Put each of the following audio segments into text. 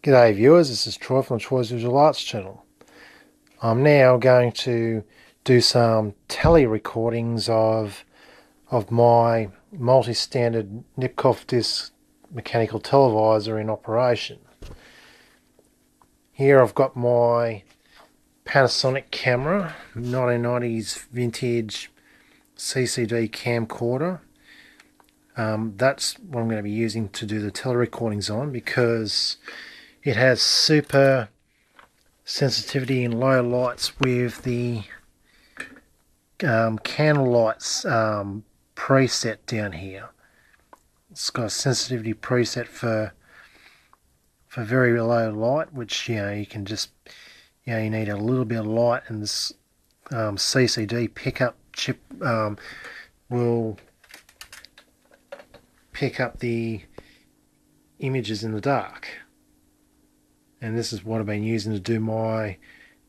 G'day viewers, this is Troy from the Troy's Visual Arts channel. I'm now going to do some tele-recordings of my multi-standard Nipkow disc mechanical televisor in operation. Here I've got my Panasonic camera, 1990s vintage CCD camcorder. That's what I'm going to be using to do the tele-recordings on because it has super sensitivity in low lights with the candle lights preset down here. It's got a sensitivity preset for very low light, which you can just you need a little bit of light, and this CCD pickup chip will pick up the images in the dark. And this is what I've been using to do my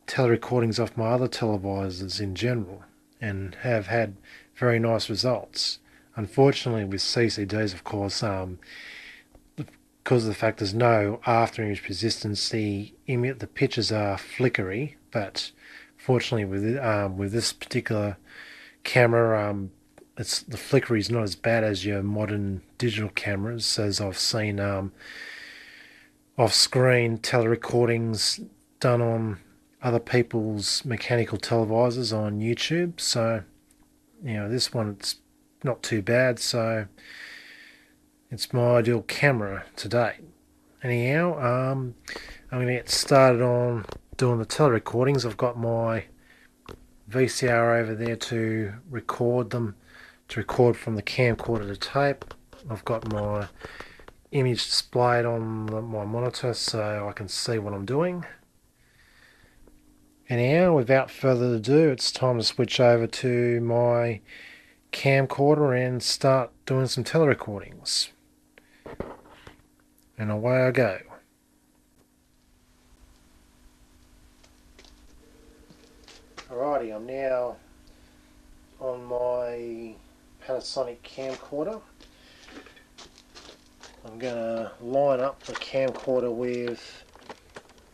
telerecordings off my other televisors in general, and have had very nice results. Unfortunately with CCDs, of course, because of the fact there's no after image persistence, the pictures are flickery. But fortunately with this particular camera, the flickery is not as bad as your modern digital cameras, as I've seen off-screen telerecordings done on other people's mechanical televisors on YouTube. So this one, it's not too bad, so it's my ideal camera to date. Anyhow, I'm going to get started on doing the telerecordings. I've got my VCR over there to record them, to record from the camcorder to tape. I've got my image displayed on my monitor so I can see what I'm doing. Anyhow, without further ado, it's time to switch over to my camcorder and start doing some telerecordings. And away I go. Alrighty, I'm now on my Panasonic camcorder. I'm going to line up the camcorder with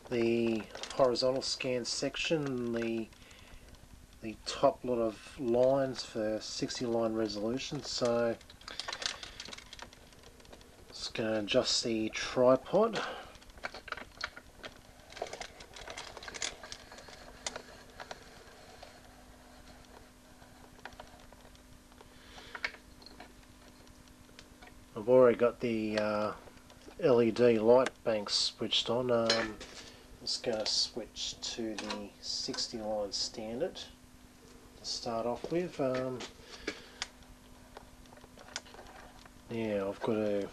the horizontal scan section, the top lot of lines for 60 line resolution. So just going to adjust the tripod. I've already got the LED light bank switched on. I'm just going to switch to the 60 line standard to start off with. I've got to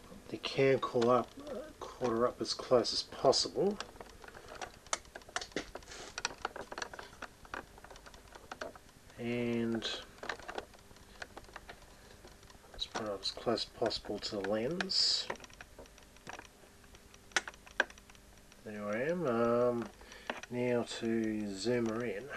put the camcorder up as close as possible. And just put it up as close as possible to the lens. There I am. Now to zoom her in.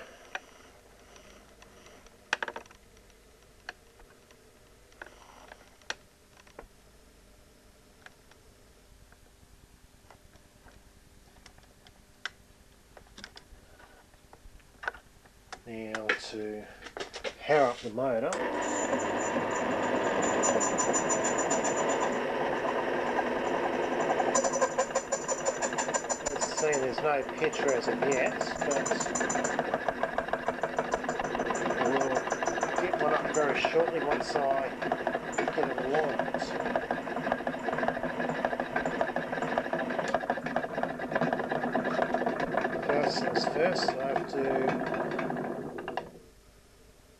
Now to power up the motor. There's no picture as of yet, but I will get one up very shortly once I get it aligned. First things first, I have to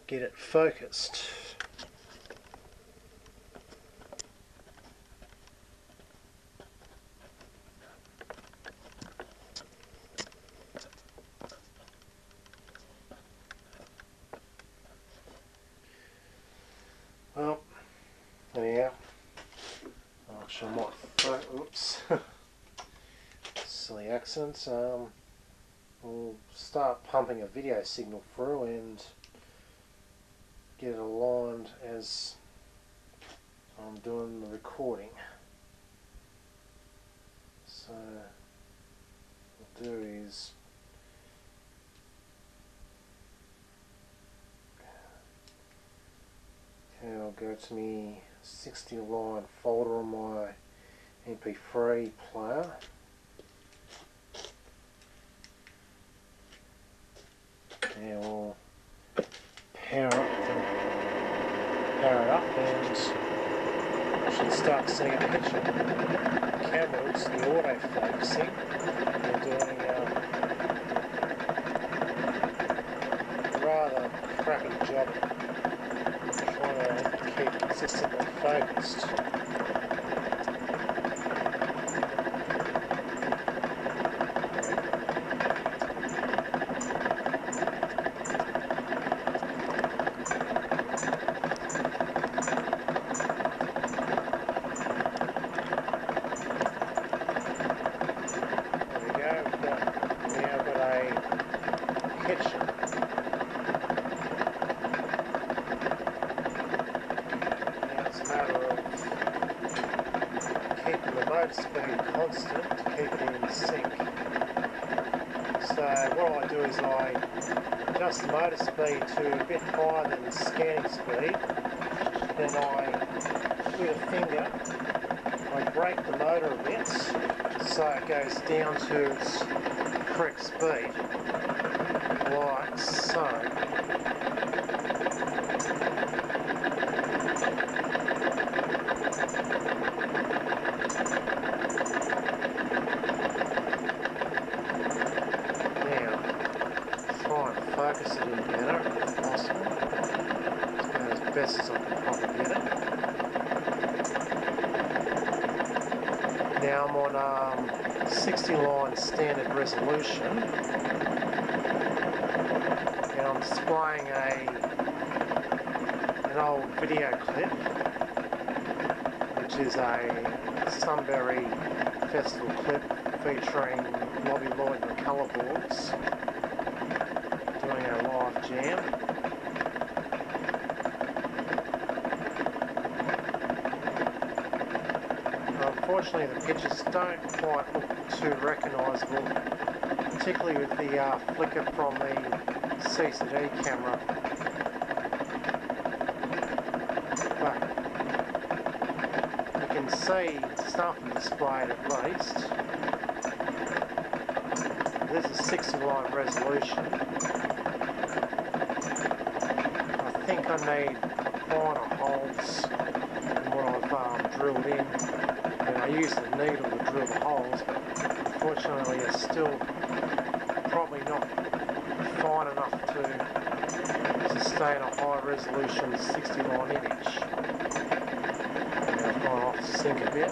get it focused. Well, anyhow, actually I might, oops, silly accident. We'll start pumping a video signal through and get it aligned as I'm doing the recording. So what I'll do is I'll go to my 60 line folder on my MP3 player. And we'll power it up and you should start seeing a picture. The camera's the auto focusing. We're doing a rather crappy job trying to keep consistently focused. Speed constant to keep it in sync. So what I do is I adjust the motor speed to a bit higher than the scanning speed. Then with a finger I brake the motor a bit so it goes down to its correct speed, like so. Focus it in better if possible. It's going as best as I can probably get it. Now I'm on 60 line standard resolution and I'm displaying an old video clip which is a Sunbury Festival clip featuring Lobby Lloyd and the Colourboards doing a live jam. Unfortunately the pictures don't quite look too recognisable, particularly with the flicker from the TeKaDe camera. But you can see something displayed at least. This is 60 line resolution. I think I need finer holes than what I've drilled in. And I use the needle to drill the holes, but unfortunately it's still probably not fine enough to sustain a high resolution 60 line image. And I've gone off sync a bit.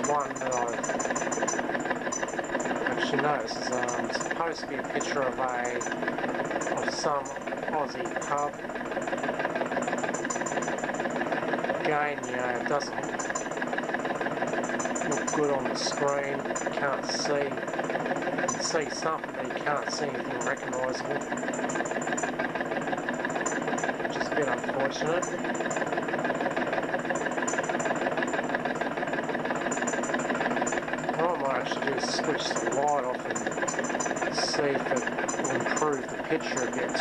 One that I've actually noticed is supposed to be a picture of some Aussie pub. Again, you know, it doesn't look good on the screen. You can't see. You can see something, but you can't see anything recognisable, which is a bit unfortunate. What I might actually do is switch the light off and see if it will improve the picture a bit.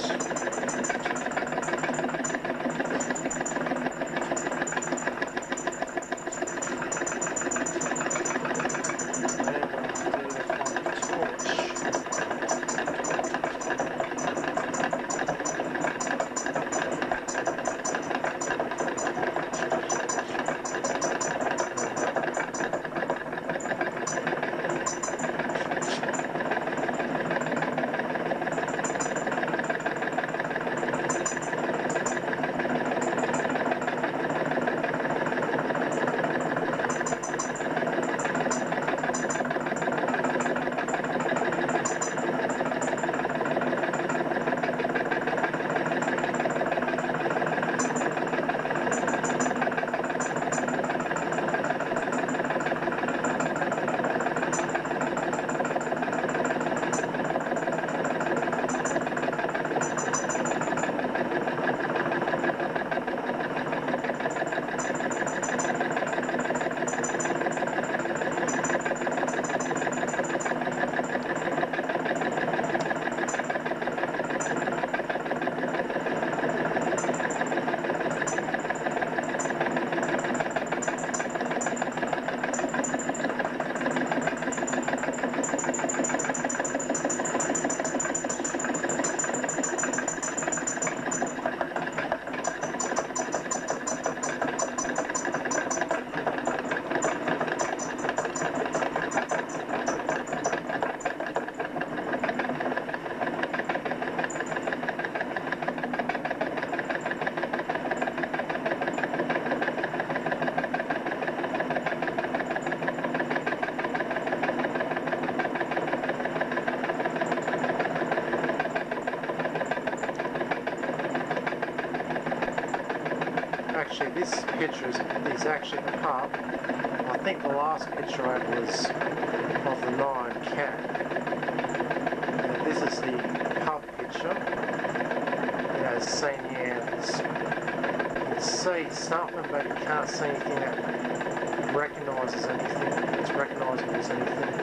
actually this picture is actually the pub. I think the last picture I had was of the 9-cat. This is the pub picture. You know, seen here, you can see something, but you can't see anything that recognises anything. It's recognisable as anything.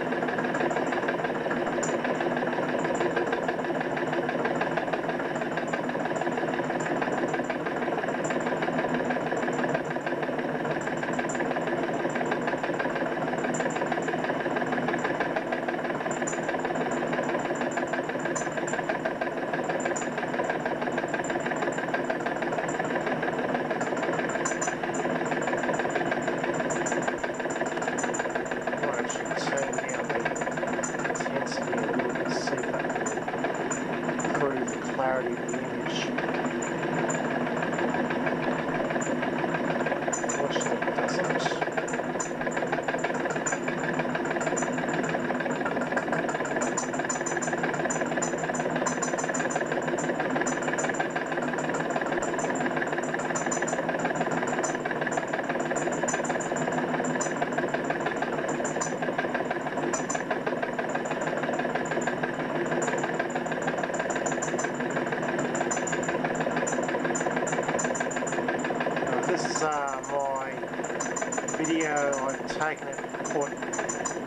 Clarity of the image. Unfortunately, it doesn't. This is my video I've taken it and put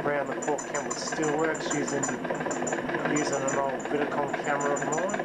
around the port camera with Steelworks using an old Vidicon camera of mine.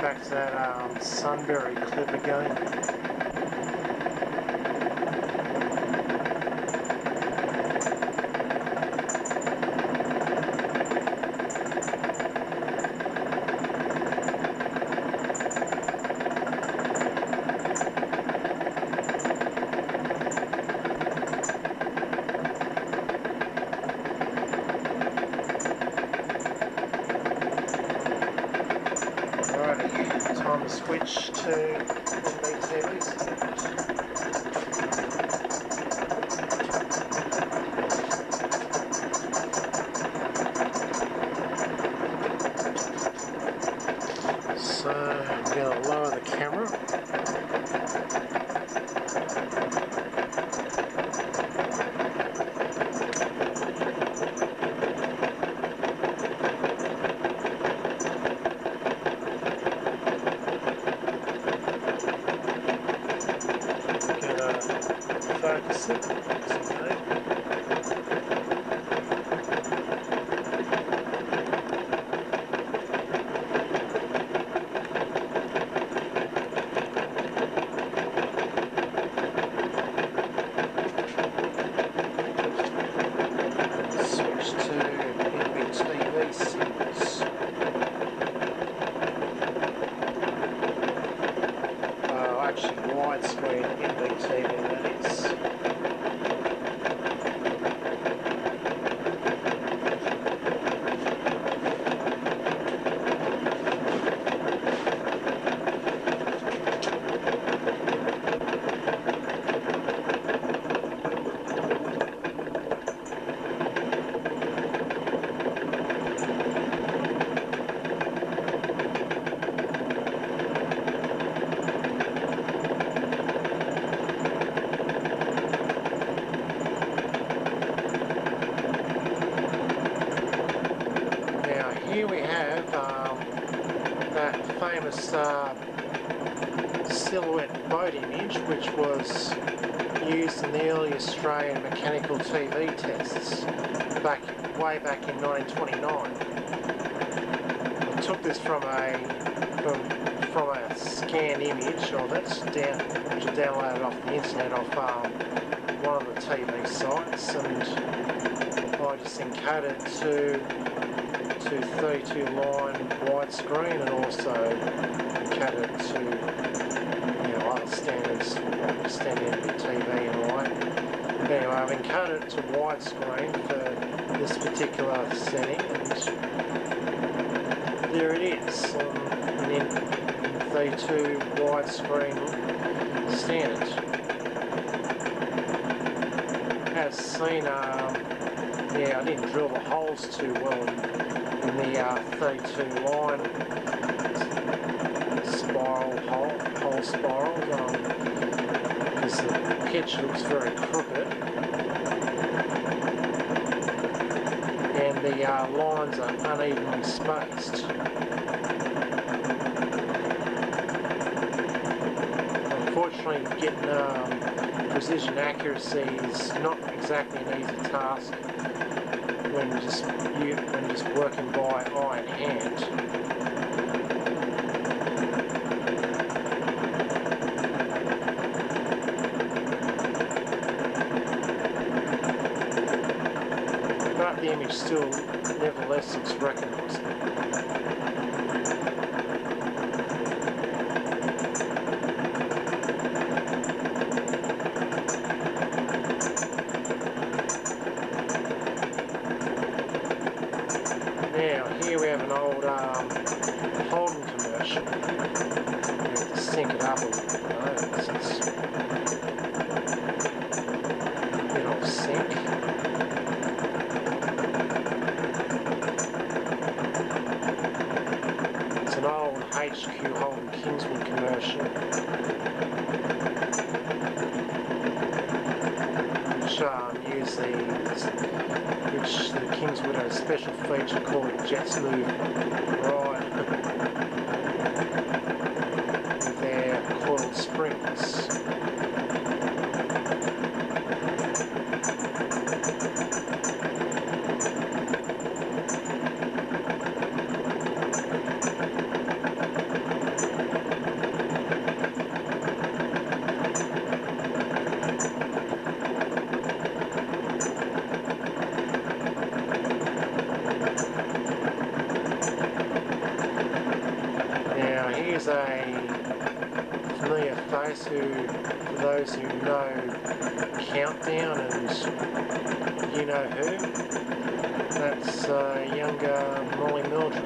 Back to that Sunbury clip again. Time to switch to NBTV. So I'm going to lower the camera. Focus it. Okay. Switch to NBTV settings. Actually widescreen NBTV that is. Here we have that famous silhouette boat image, which was used in the early Australian mechanical TV tests way back in 1929. I took this from a scanned image of it, which I downloaded off the internet off one of the TV sites, and I just encoded to 32 line widescreen, and also encoded to other standards, standard NBTV and all that. But anyway, I've encoded it to widescreen for this particular setting, and there it is on an NBTV widescreen standard. As seen, I didn't drill the holes too well in the 32 line hole spiral, because the pitch looks very crooked, and the lines are unevenly spaced. Unfortunately, getting precision accuracy is not exactly an easy task when just working by eye and hand. But the image still, nevertheless, looks recognisable. Now, here we have an old Holden commercial. We have to sync it up a little bit, it's a bit off sync. It's an old HQ Holden Kingswood commercial, which the Kingswood had a special feature called Jet Smooth Ride with their coiled springs. Here's a familiar face for those who know Countdown and You Know Who. That's younger Molly Mildred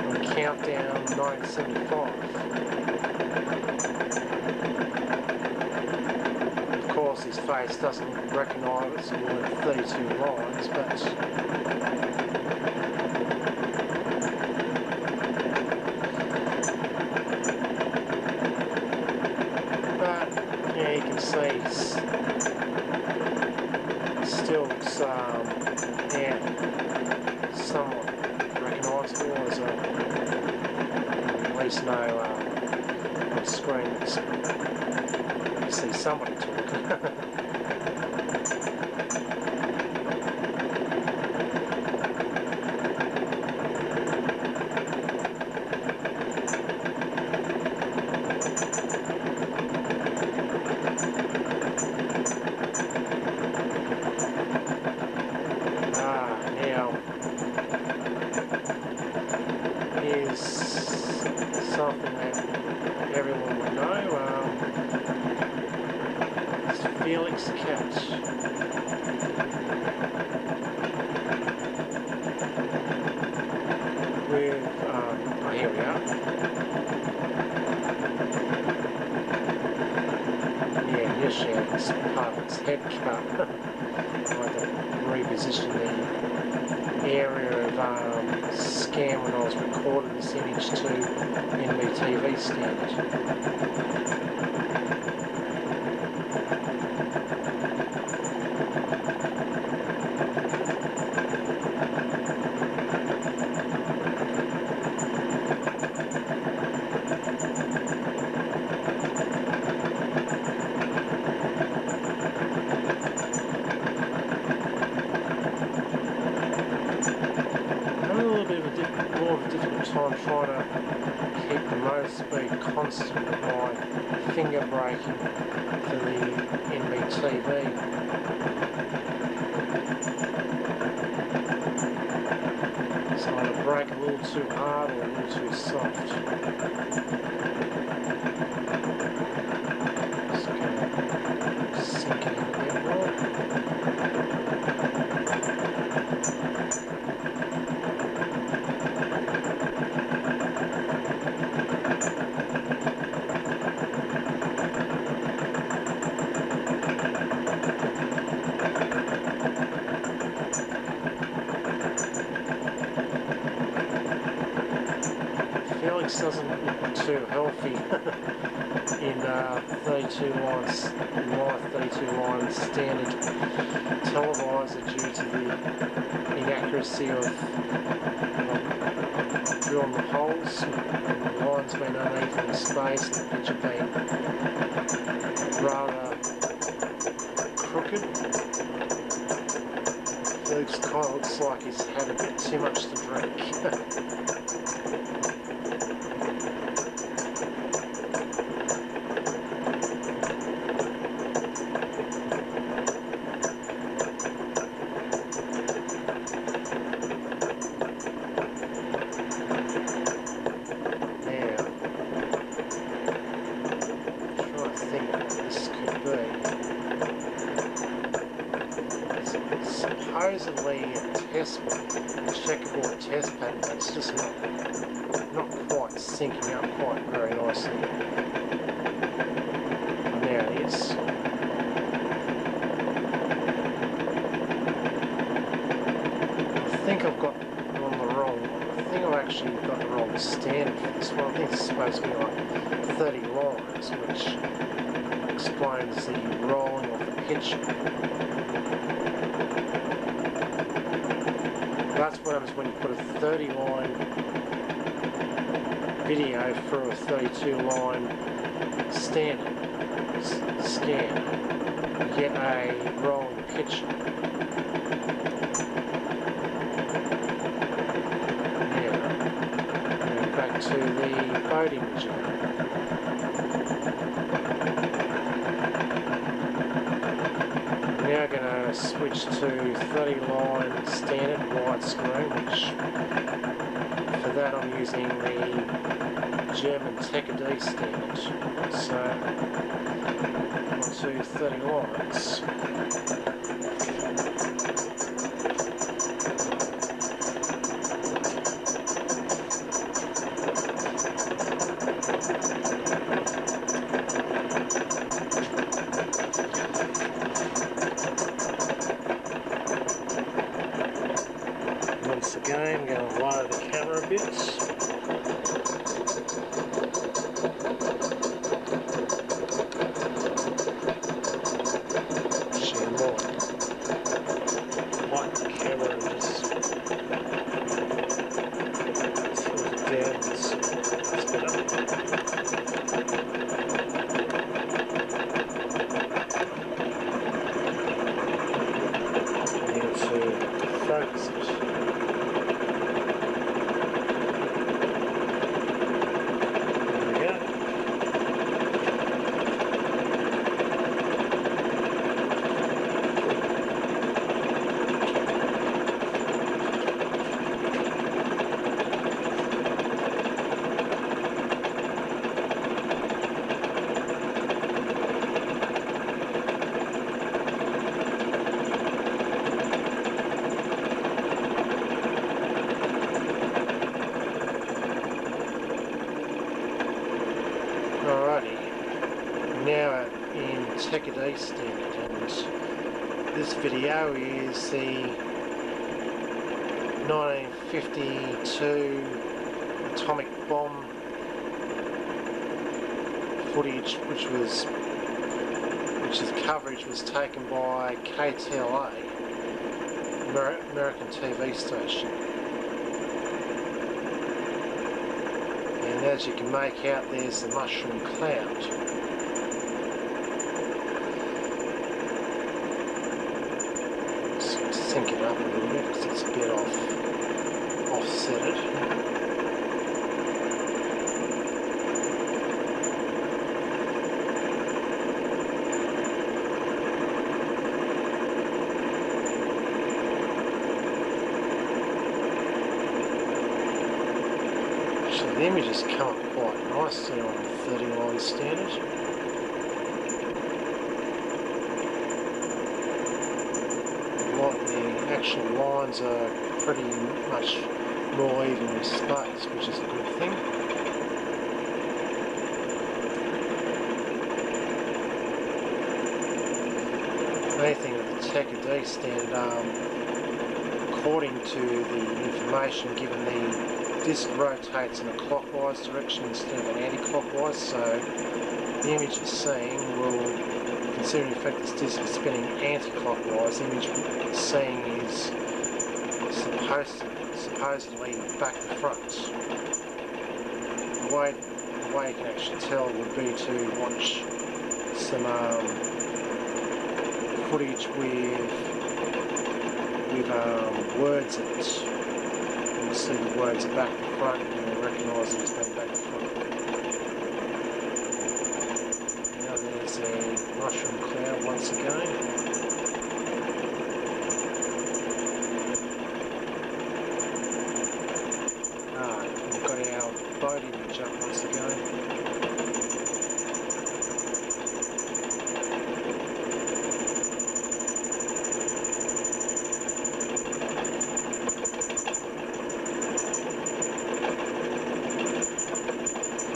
on Countdown 1975. Of course, his face doesn't look recognisable, it's more than 32 lines, but you can see still looks somewhat recognisable, as at least know on screen you see somebody talking. Is something that everyone would know. It's Felix the Cat. With, here we are. Yeah, this part of its head cut. I had to reposition the area of scan when I was recording this image to NBTV standard. trying to keep the motor speed constant with my finger braking for the NBTV. So I brake a little too hard or a little too soft. Just going to sink it in a bit more. Felix doesn't look too healthy in 32 lines, my 32 line standard televisor due to the inaccuracy of drilling the holes, and the lines being unevenly spaced and the picture being rather crooked. Felix kind of looks like he's had a bit too much to drink. Supposedly a checkerboard test pattern, but it's just not quite syncing up quite very nicely. There it is. I think I've got on the wrong. I think I've actually got the wrong standard for this one. I think it's supposed to be like 30 lines, which explains the rolling of the picture. That's what happens when you put a 30 line video through a 32 line standard scan. You get a rolling picture. Now, back to the boat imaging. Now going to switch to 30 line standard widescreen, which for that I'm using the German TeKaDe standard. So on to 30 lines. Once again, I'm going to lower the camera a bit. Actually, more light the camera and just tilt it downwards. That's better. I need to focus it. Alrighty, now in TeKaDe standard, and this video is the 1952 atomic bomb footage, which coverage was taken by KTLA, American TV station. And as you can make out, there's the mushroom cloud. Just sync it up a little bit because it's a bit offsetted. The images come up quite nicely on 30mm standard. The actual lines are pretty much more evenly spaced, which is a good thing. Anything with the TeKaDe standard, according to the information given, the disc rotates in a clockwise direction instead of an anti-clockwise, so the image you're seeing will, considering the fact this disc is spinning anti-clockwise, the image you're seeing is supposedly back to front. The way you can actually tell would be to watch some footage with words in it. You'll see the words are back to front and you'll recognise it as being back to front. Now there's a mushroom cloud once again. We've got our boat image up once again.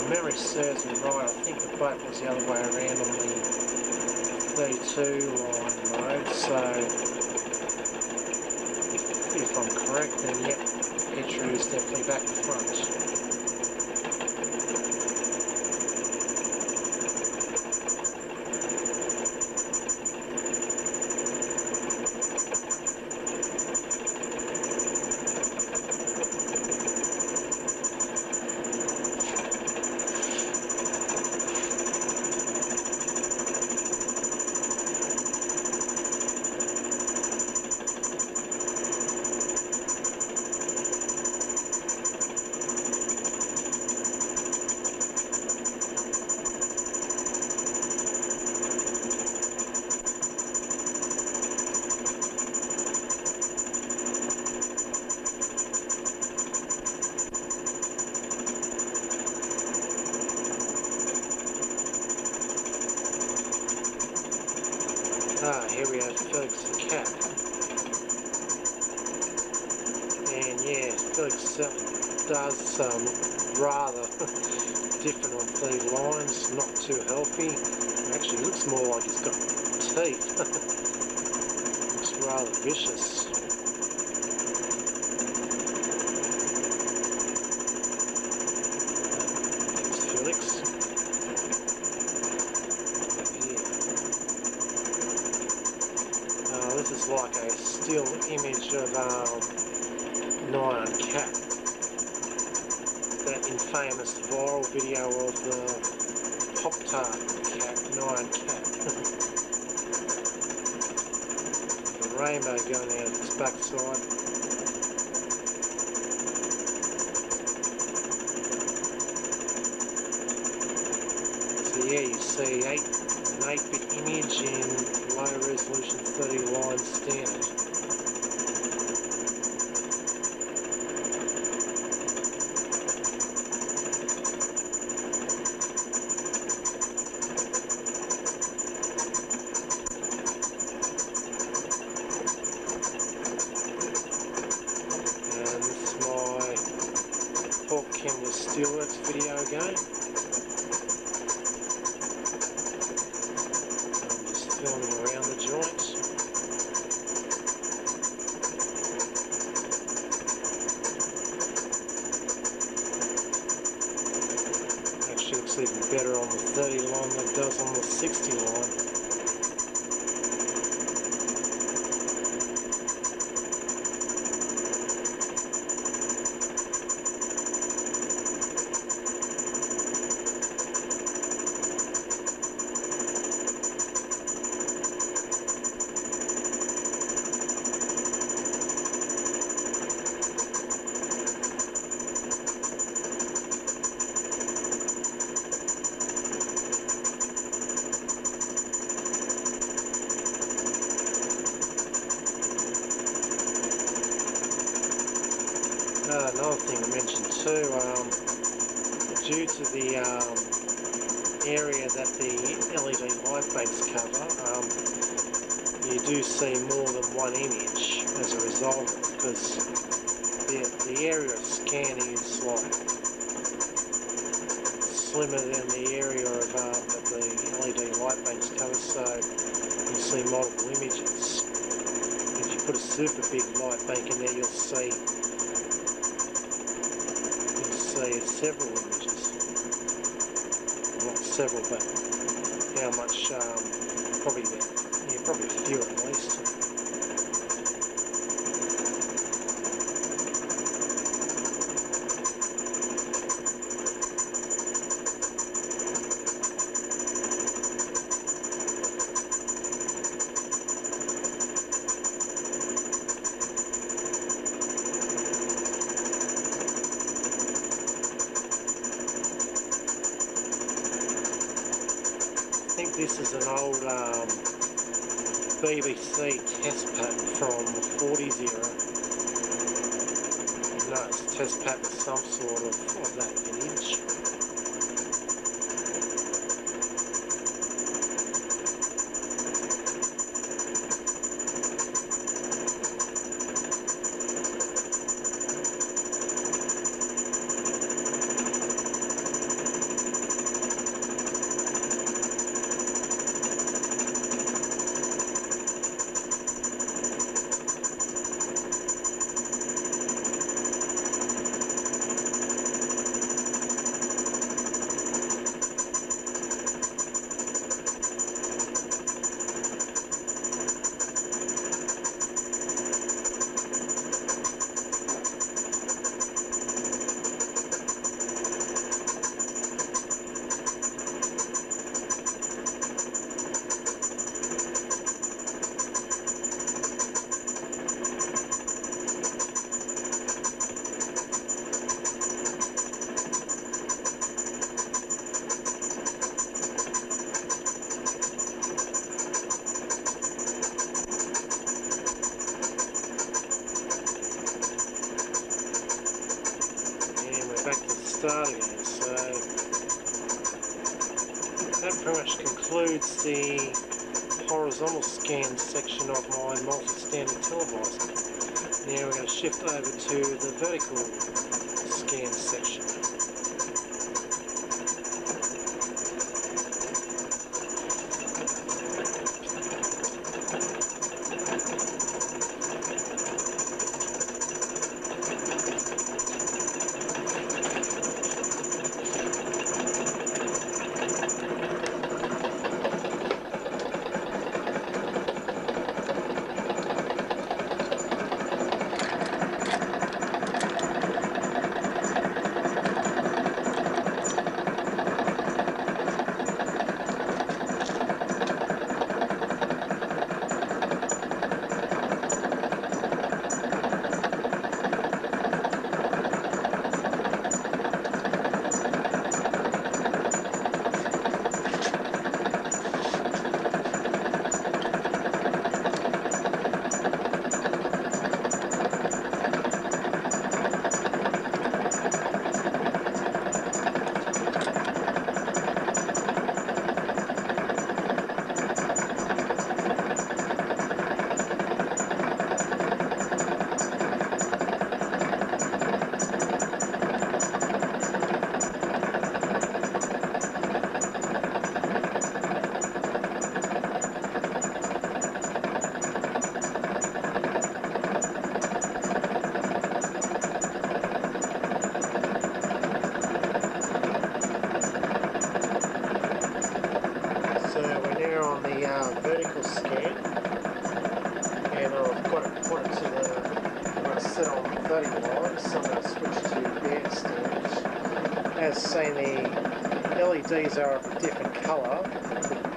Memory serves me right, I think the boat was the other way around on the 32 line mode, so if I'm correct, then yep, the picture is definitely back to front. Here we have Felix the cat. And yeah, Felix certainly does look rather different on 30 lines, not too healthy. It actually looks more like he's got teeth. Looks rather vicious. There's Felix. This is like a still image of uncut, that infamous viral video of the Pop-Tart cat, uncut. The rainbow going out of its backside. So yeah, you see an 8-bit image in low resolution 30 line standard. And this is my Hawk Camera Steelworks video again. Filming around the joints. Actually looks even better on the 30 line than it does on the 60 line. Another thing to mention too, due to the area that the LED light banks cover, you do see more than one image as a result of it, because the area of scanning is like slimmer than the area of that the LED light banks cover, so you'll see multiple images. If you put a super big light bank in there, you'll see several images. Not several, but how much? Probably probably a few at least. I think this is an old BBC test pattern from the 40s era. No, it's a test pattern of some sort of that vintage. Back to the start again, so that pretty much concludes the horizontal scan section of my multi-standard televisor. Now we're going to shift over to the vertical scan section. Vertical scan, and I've got it put it to the, I'm going to set on 30 lines, so I'm going to switch to Baird standards. As seen, the LEDs are of a different colour.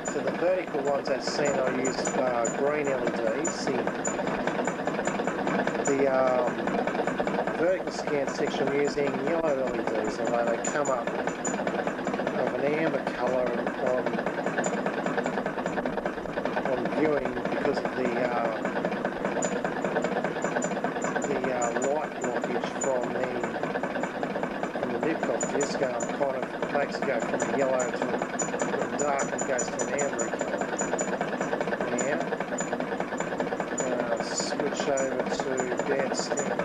For the vertical ones, as seen, I used green LEDs. The vertical scan section, I'm using yellow LEDs, although they come up of an amber colour on viewing because of the light blockage from the Nipkow disco kind of makes it go from a yellow to a dark and goes to an amber colour. Now, switch over to Baird standard.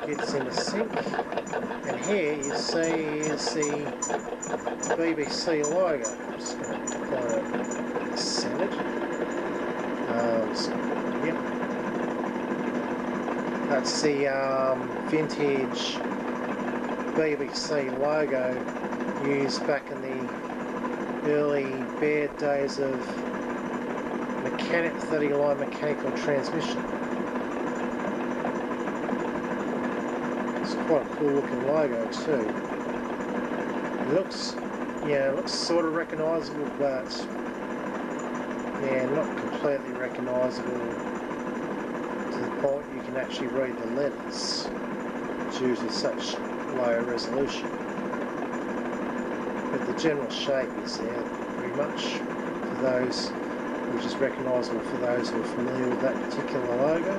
Gets in the sync, and here you see is the BBC logo. I'm just going to kind of centered. Yep. That's the vintage BBC logo used back in the early Baird days of 30-line mechanical transmission. Quite a cool looking logo too. It looks sort of recognisable, but yeah, not completely recognisable to the point you can actually read the letters due to such low resolution. But the general shape is there pretty much for those, which is recognisable for those who are familiar with that particular logo.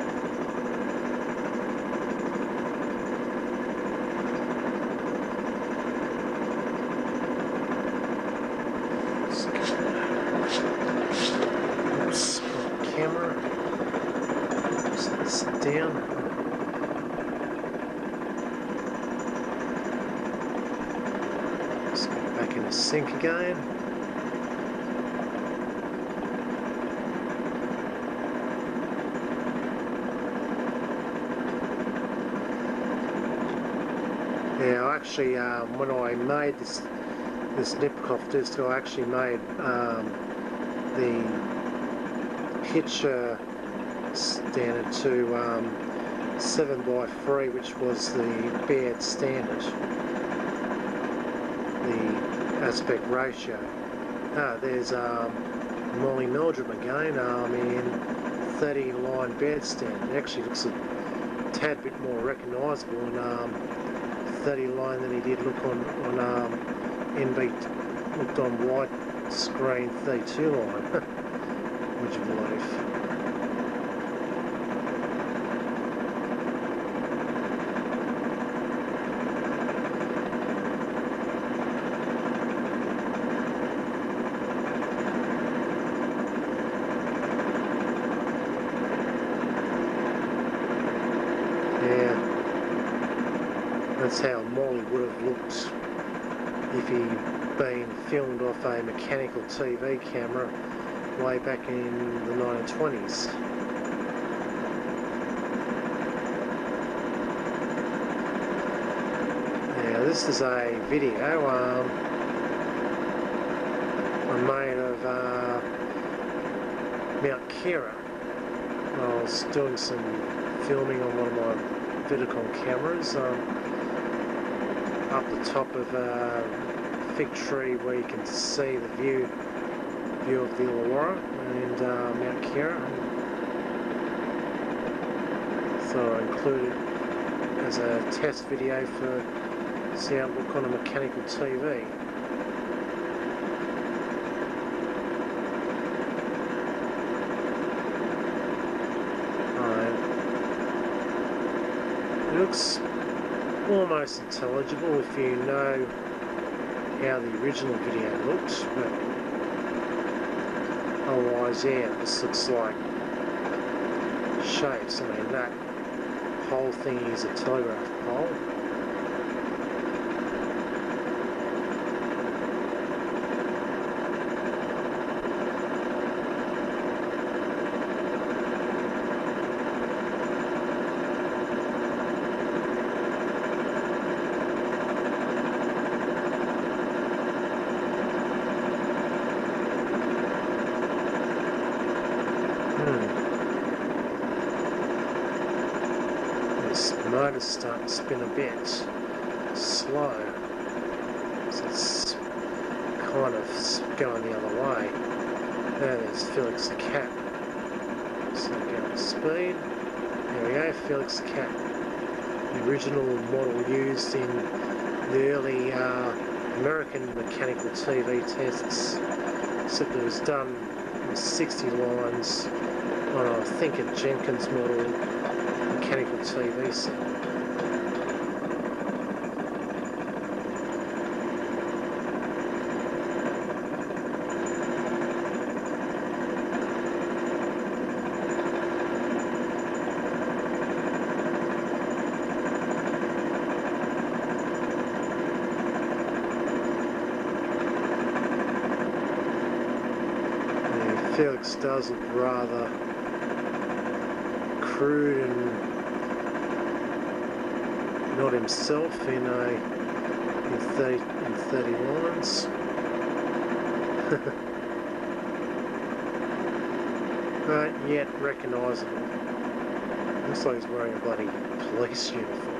Camera, set this down. Just go back into sync again. Yeah, I actually, when I made this Nipkow disc, I actually made the picture standard to 7:3, which was the Baird standard, the aspect ratio. There's Molly Meldrum again in 30-line Baird standard. It actually looks a tad bit more recognisable on 30-line than he did look on looked on widescreen 32-line. Would you believe? Yeah, that's how Molly would have looked if he'd been filmed off a mechanical TV camera way back in the 1920s. Now this is a video I made of Mount Kira. I was doing some filming on one of my Vidicon cameras up the top of a fig tree where you can see the view of the Illawarra and Mount Kira. So I included as a test video for see how it look on a mechanical TV. It looks almost intelligible if you know how the original video looks, but otherwise, yeah, this looks like shapes. I mean, that whole thing is a telegraph pole. This motor's starting to spin a bit slow, so it's kind of going the other way. There's Felix the cat. So go to speed. There we go, Felix the cat. The original model used in the early American mechanical TV tests, except it was done with 60 lines on, I think, a Jenkins model mechanical TV set. Felix does look rather crude and not himself in 30 lines. But yet recognisable. Looks like he's wearing a bloody police uniform.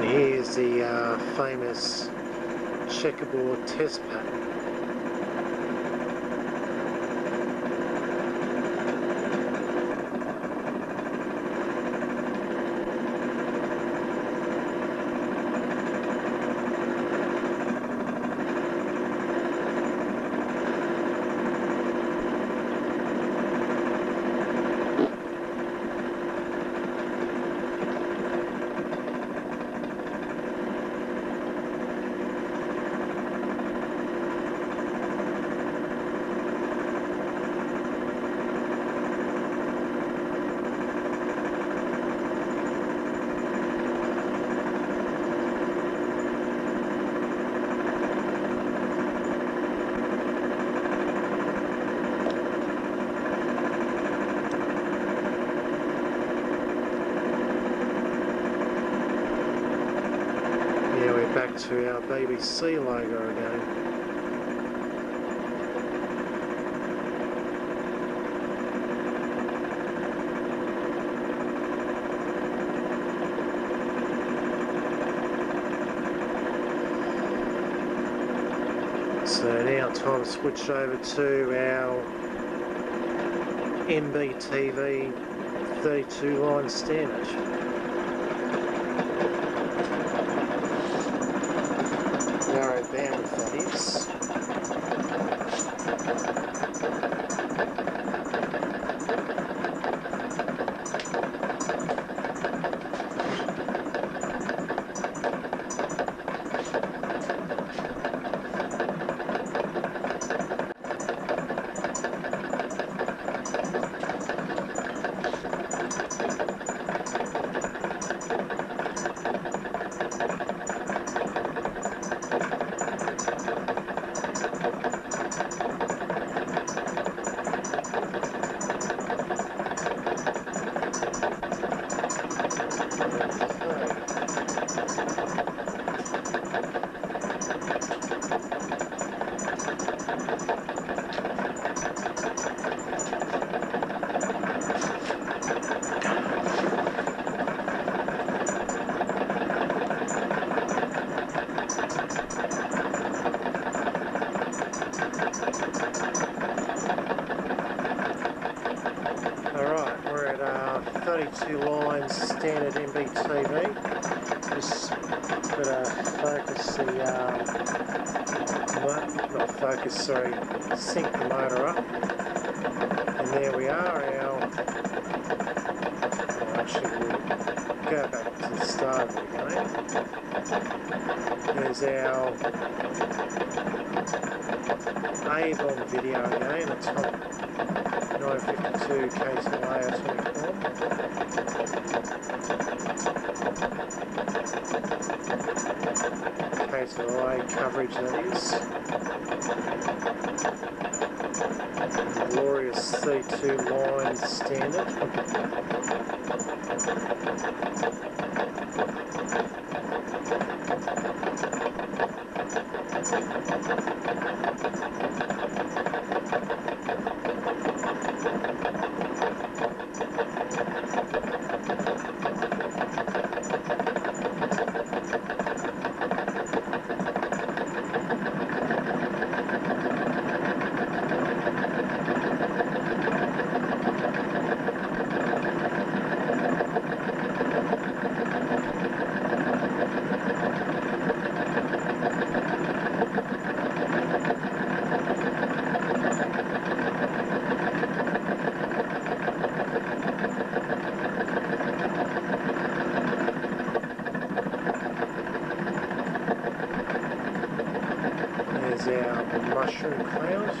Here's the famous checkerboard test pattern. Back to our BBC logo again. So now time to switch over to our NBTV 32 line standard. Narrow bandwidth, that is. Alright, we're at 32 lines standard NBTV. Just gotta focus the, not focus, sorry, sync the motor up. And there we are, actually we'll go back to the start again. There's our A-bomb video again, the top 952 KTLA KTLA coverage, that is. Glorious C2 line standard. There's our mushroom cloud.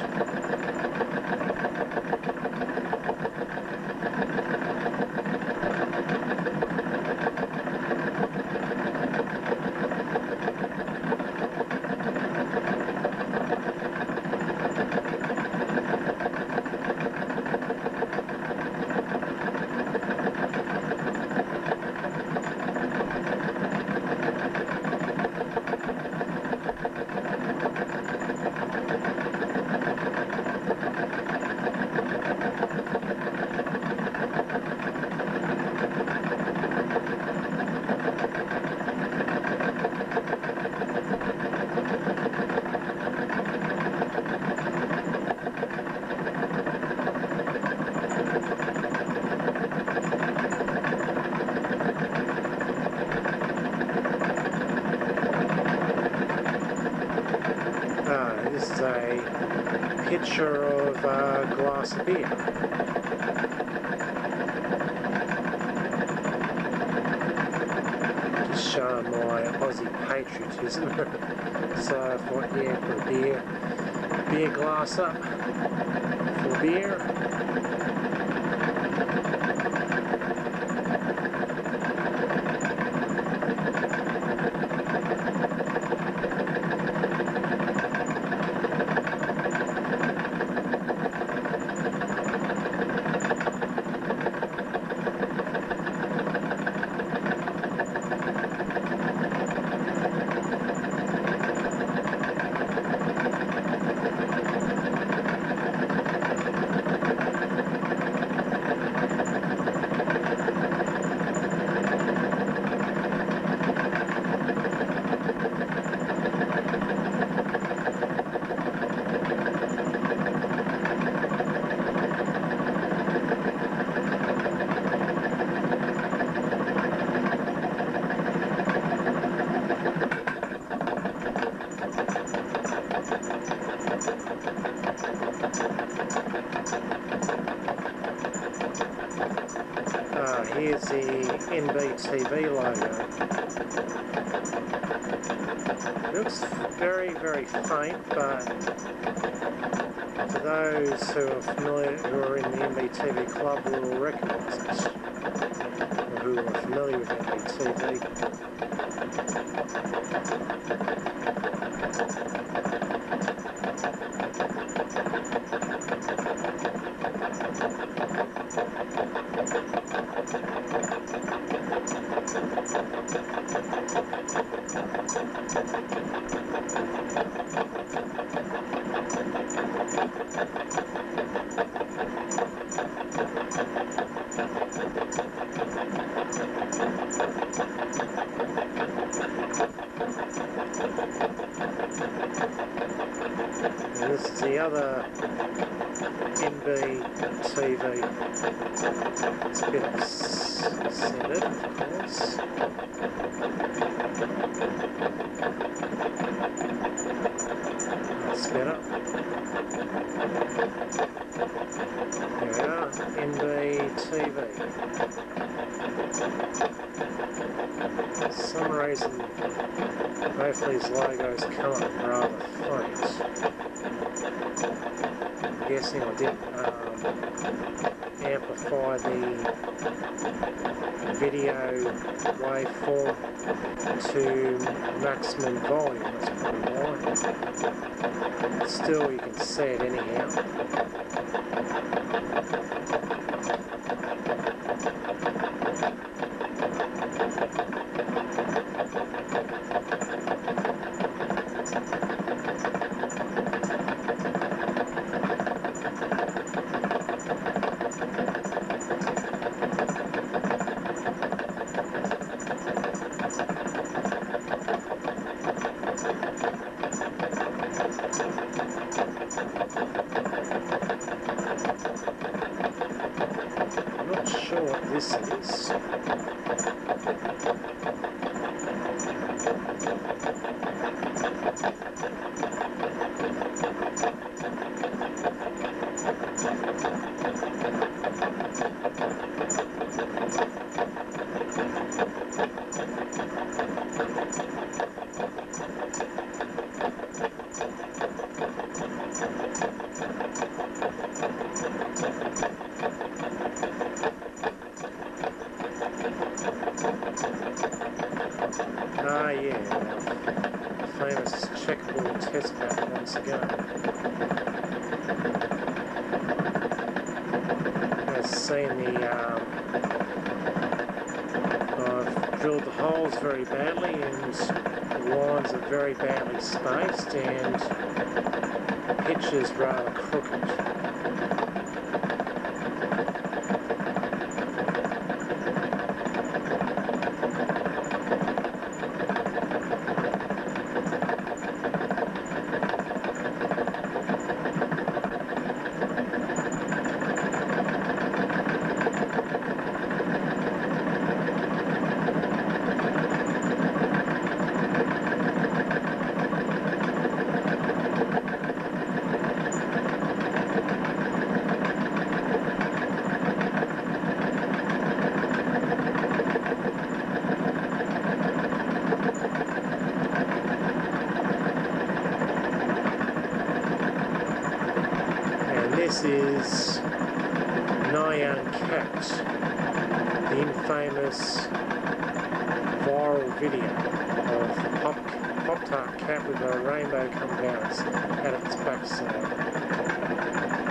This is a picture of a glass of beer. Just showing my Aussie patriotism. So I thought, yeah, put a beer glass up for beer. Here's the NBTV logo. It looks very, very faint, but for those who are familiar, who are in the NBTV club, will recognise it, or who are familiar with NBTV. And this is the other NBTV. It's a bit centered, of course. That's better. There we are, NBTV. For some reason, both these logos come up rather faint. I'm guessing I didn't amplify the video waveform to maximum volume. That's probably why. Still, you can see it anyhow. This is. Ah, yeah, famous checkerboard test pattern once again. As seen, I've drilled the holes very badly and the lines are very badly spaced and the pitch is rather crooked. This is uncut, the infamous viral video of the Pop-Tart cat with a rainbow coming out at its backside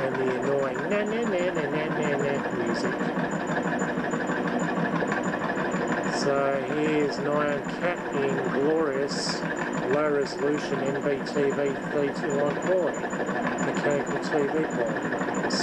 and the annoying na na na na na na na music. So here's uncut in glorious low resolution NBTV 321 quality. Mechanical TV qualities.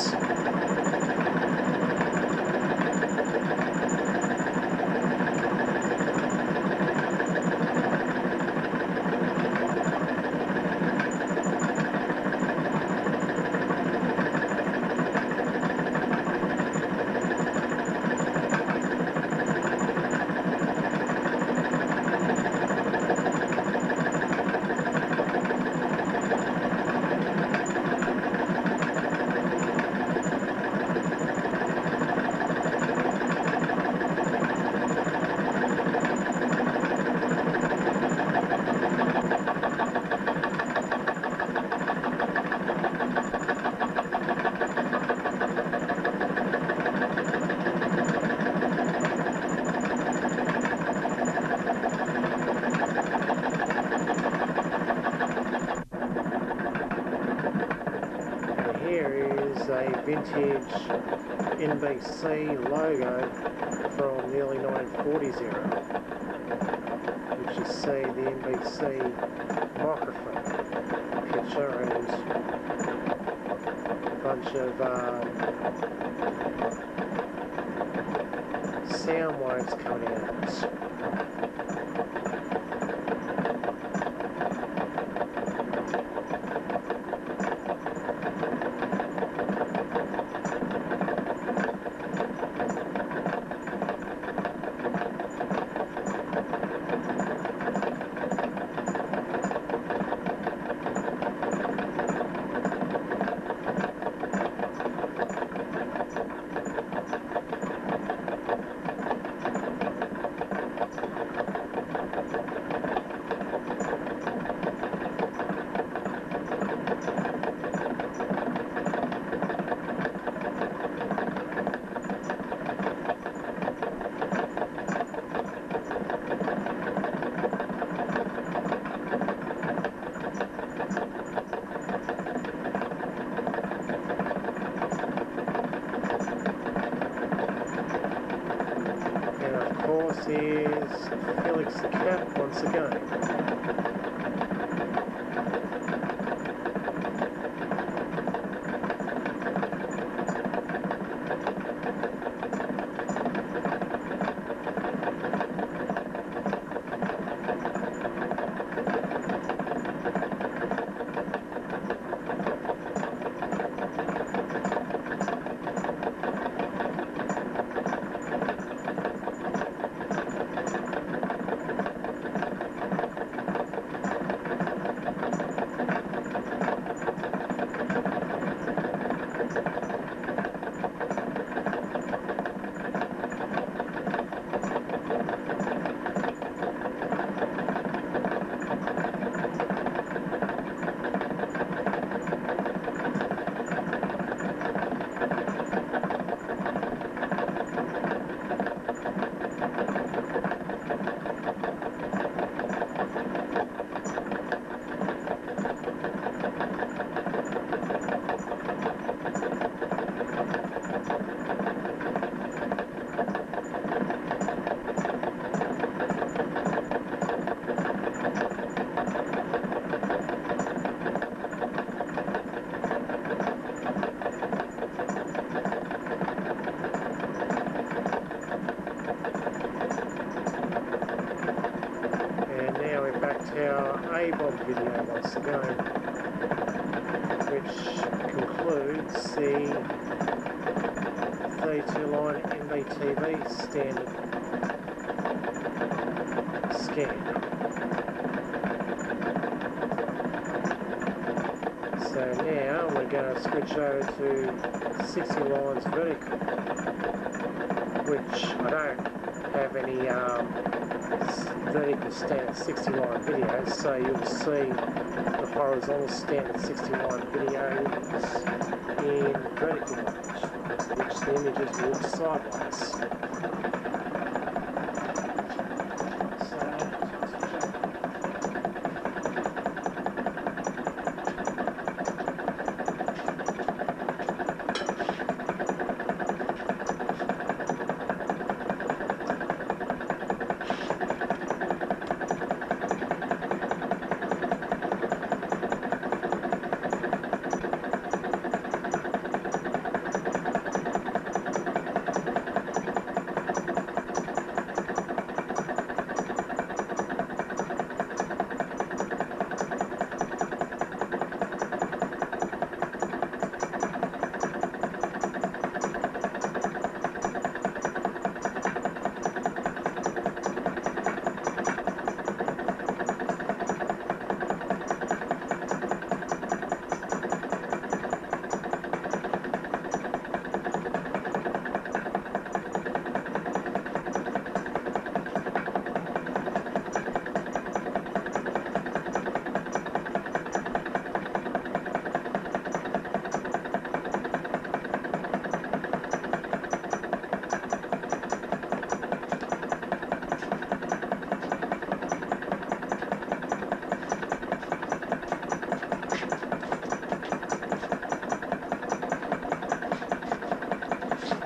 A vintage NBC logo from the early 1940s era, which you see the NBC microphone picture and a bunch of sound waves coming out. course, is Felix the cat once again. Our A-bomb video once again, which concludes the 32-line NBTV standard scan. So now we're going to switch over to 60 lines vertical, which I don't have any vertical standard 60 line videos, so you'll see the horizontal standard 60 line videos in vertical mode, which the images will look sideways.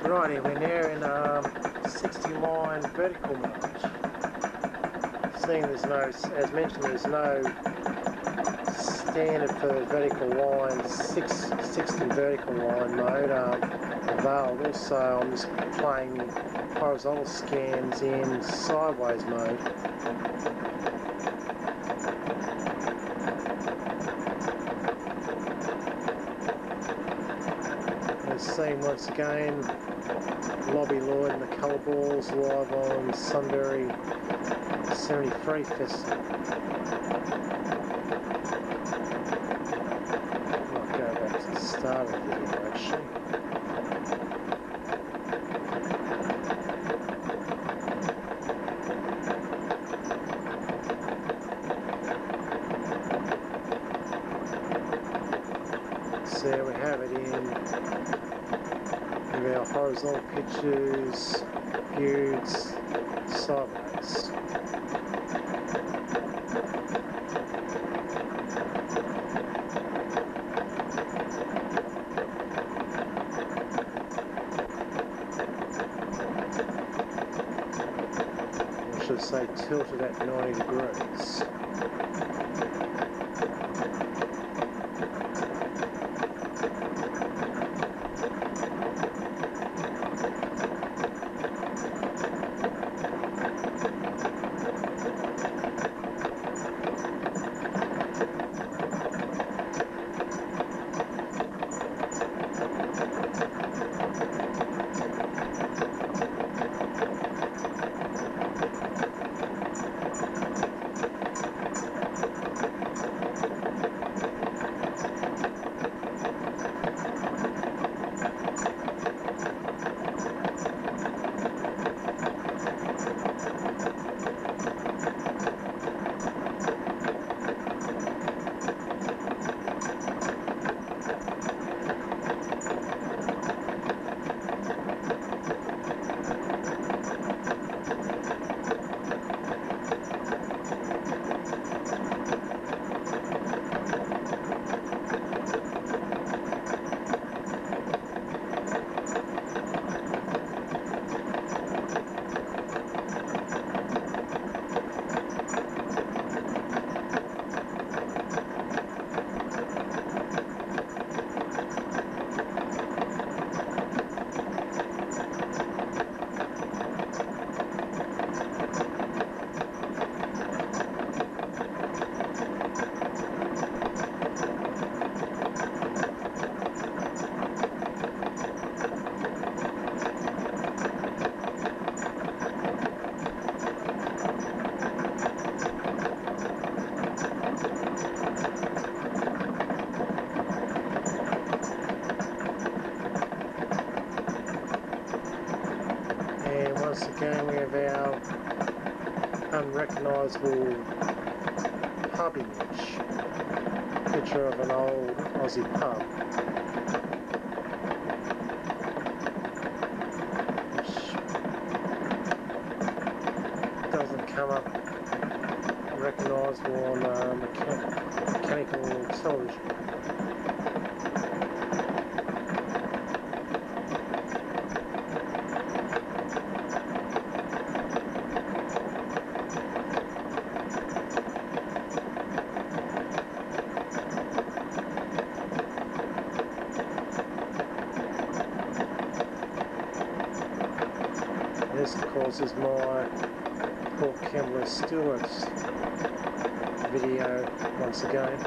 Righty, we're now in 60 line vertical mode. Seeing there's no, as mentioned, there's no standard for vertical line, 60 vertical line mode available, so I'm just playing horizontal scans in sideways mode. Seen once again Lobby Lloyd and the Colour Balls live on Sunbury 73 Festival. Might go back to the start of the video actually. So there we have it in our horizontal pictures viewed sideways. should say tilted at 90 degrees. Once again we have our unrecognisable pub image, picture of an old Aussie pub, which doesn't come up recognisable on mechanical television. This, of course, is my Port Kembla Stewart's video once again.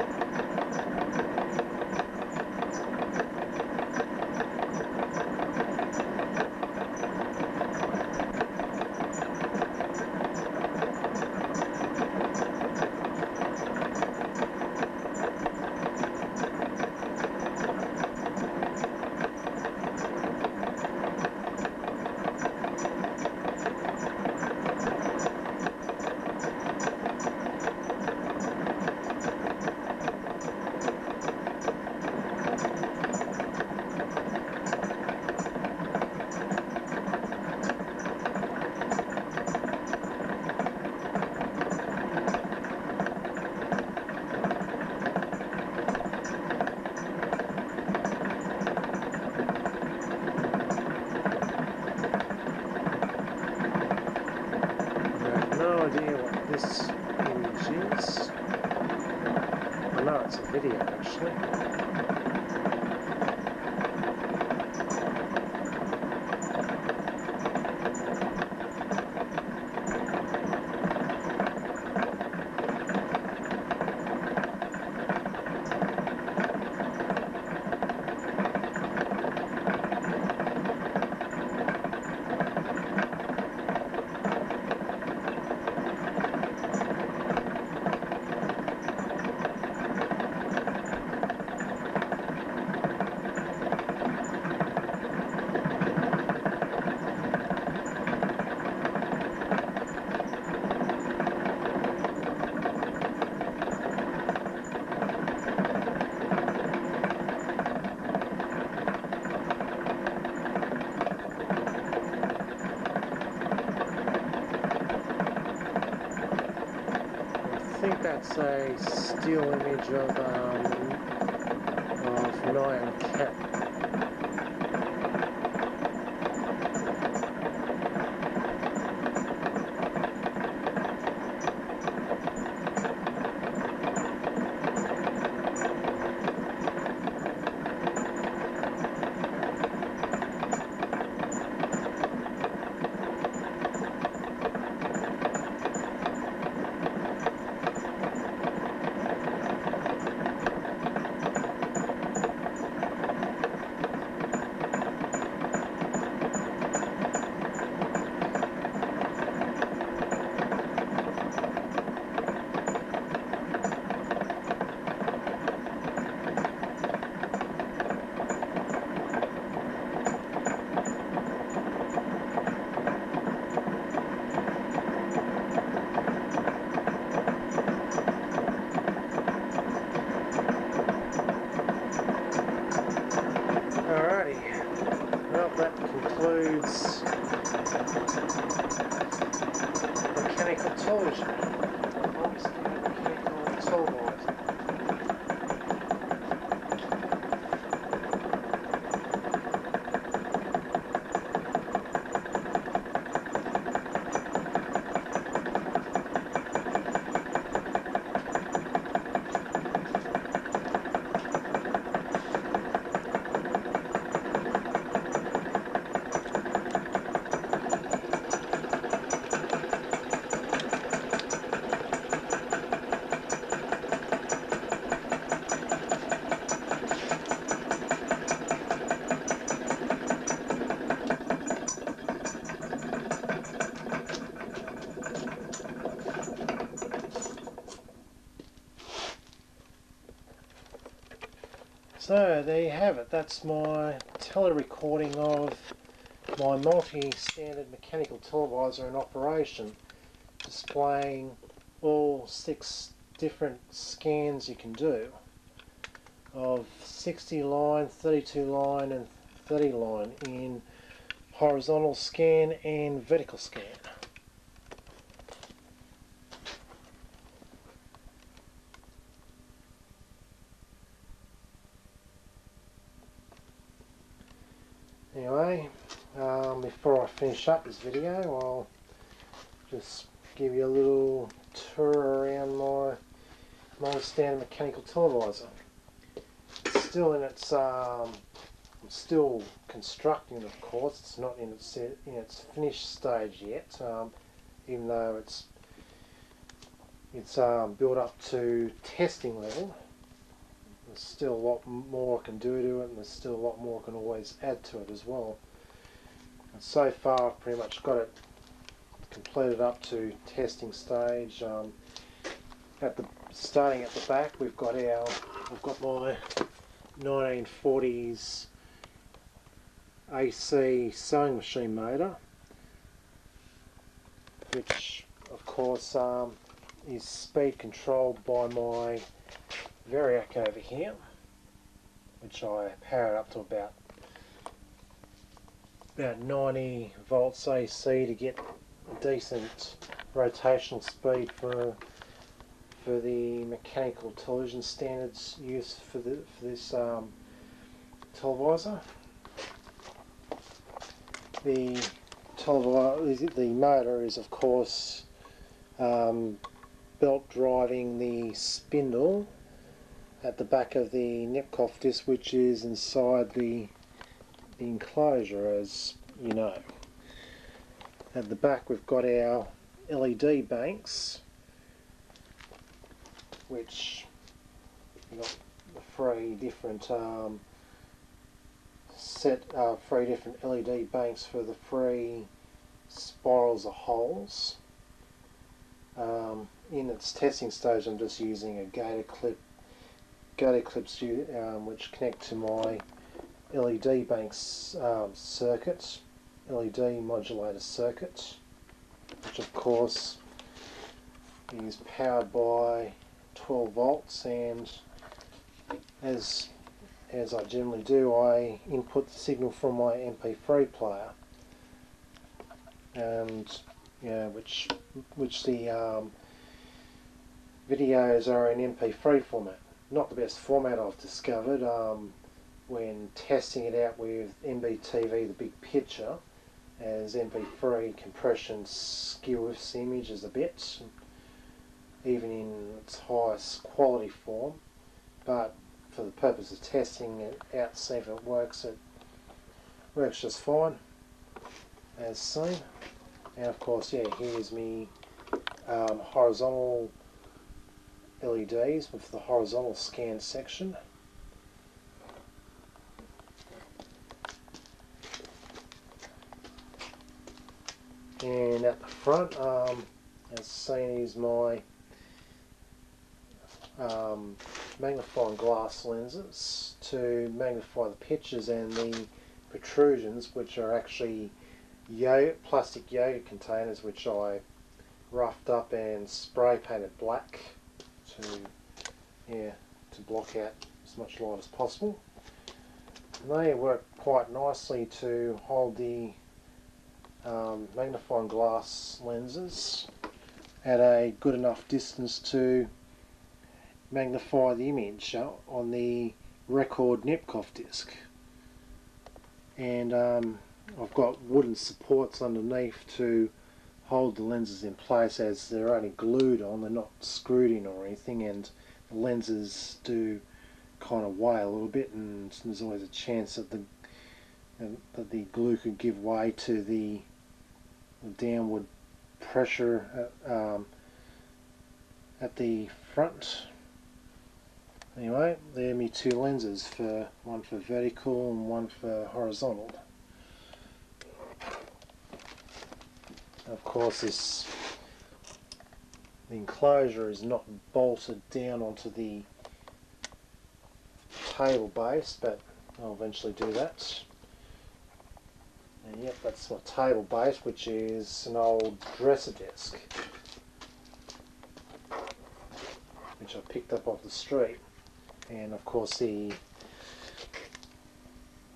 This image is. I know it's a video actually. I think that's a still image of uncut. mechanical television. Obviously mechanical televisor. So there you have it, that's my tele-recording of my multi-standard mechanical televisor in operation, displaying all 6 different scans you can do of 60 line, 32 line and 30 line in horizontal scan and vertical scan. Anyway, before I finish up this video, I'll just give you a little tour around my multi-standard mechanical televisor. It's still in its, I'm still constructing it, of course. It's not in its finished stage yet, even though it's built up to testing level. There's still a lot more I can do to it, and there's still a lot more I can always add to it as well. And so far I've pretty much got it completed up to testing stage. Starting at the back, we've got my 1940s AC sewing machine motor, which of course is speed controlled by my Variac over here, which I powered up to about 90 volts AC to get a decent rotational speed for the mechanical television standards used for this televisor. The motor is of course belt driving the spindle at the back of the Nipkow disc, which is inside the enclosure, as you know. At the back we've got our LED banks, which we've got 3 different LED banks for the 3 spirals of holes. In its testing stage I'm just using a gator clips which connect to my LED banks circuit, LED modulator circuit, which of course is powered by 12 volts, and as I generally do, I input the signal from my MP3 player, and which the videos are in MP3 format. Not the best format I've discovered when testing it out with NBTV, the big picture, as MP3 compression skews the images a bit, even in its highest quality form. But for the purpose of testing it out, see if it works just fine, as seen. And of course, yeah, here's me horizontal LEDs with the horizontal scan section. And at the front, as seen, is my magnifying glass lenses to magnify the pictures, and the protrusions, which are actually plastic yogurt containers, which I roughed up and spray painted black to block out as much light as possible. And they work quite nicely to hold the magnifying glass lenses at a good enough distance to magnify the image on the record Nipkow disc. And I've got wooden supports underneath to hold the lenses in place, as they're only glued on, they're not screwed in or anything, and the lenses do kind of weigh a little bit, and there's always a chance that the glue could give way to the downward pressure at the front. Anyway, there are my two lenses, one for vertical and one for horizontal. Of course, the enclosure is not bolted down onto the table base, but I'll eventually do that. And yep, that's my table base, which is an old dresser desk, which I picked up off the street. And of course the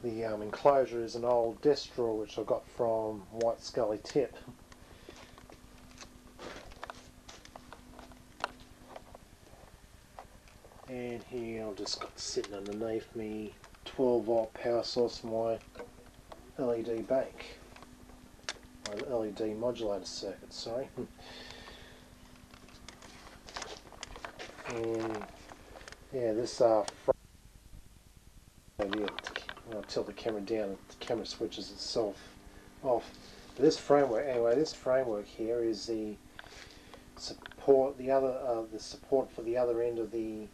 enclosure is an old desk drawer which I got from White Scully Tip. And here I've just got sitting underneath me 12-volt power source for my LED bank, my LED modulator circuit, sorry. And yeah, this I'll tilt the camera down, the camera switches itself off. But this framework, anyway, this framework here is the support, the support for the other end of the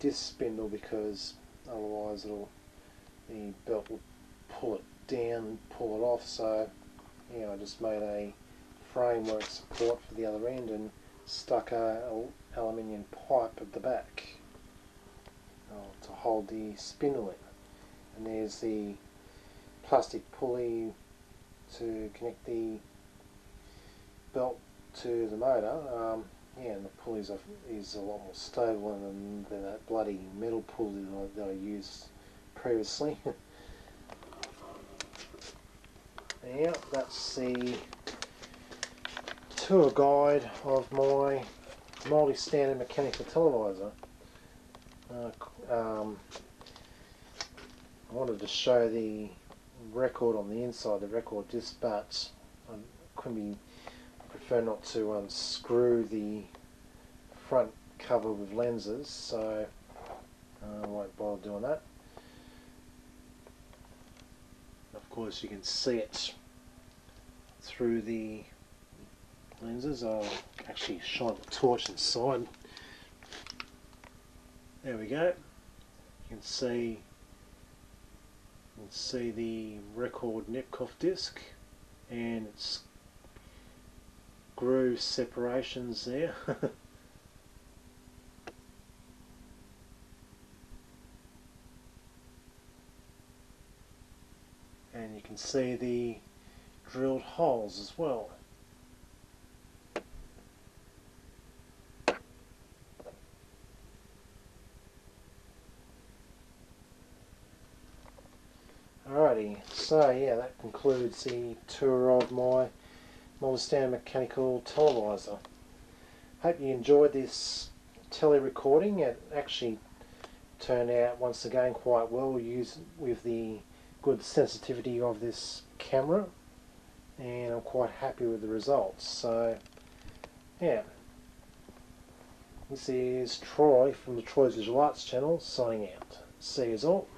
disc spindle, because otherwise the belt will pull it down and pull it off. So yeah, I just made a framework support for the other end and stuck a aluminium pipe at the back to hold the spindle in. And there's the plastic pulley to connect the belt to the motor. Yeah, and the pulley is a lot more stable than that bloody metal pulley that I used previously. Yeah, that's the tour guide of my multi-standard mechanical televisor. I wanted to show the record on the inside, the record disc, but I prefer not to unscrew the front cover with lenses, so I won't bother doing that. Of course you can see it through the lenses. I'll actually shine the torch inside. There we go. You can see the record Nipkow disc and its groove separations there. And you can see the drilled holes as well. Alrighty, so yeah, that concludes the tour of my multi-standard mechanical televisor. Hope you enjoyed this tele-recording. It actually turned out once again quite well with the good sensitivity of this camera, and I'm quite happy with the results. So yeah, this is Troy from the Troy's Visual Arts channel signing out. See you all.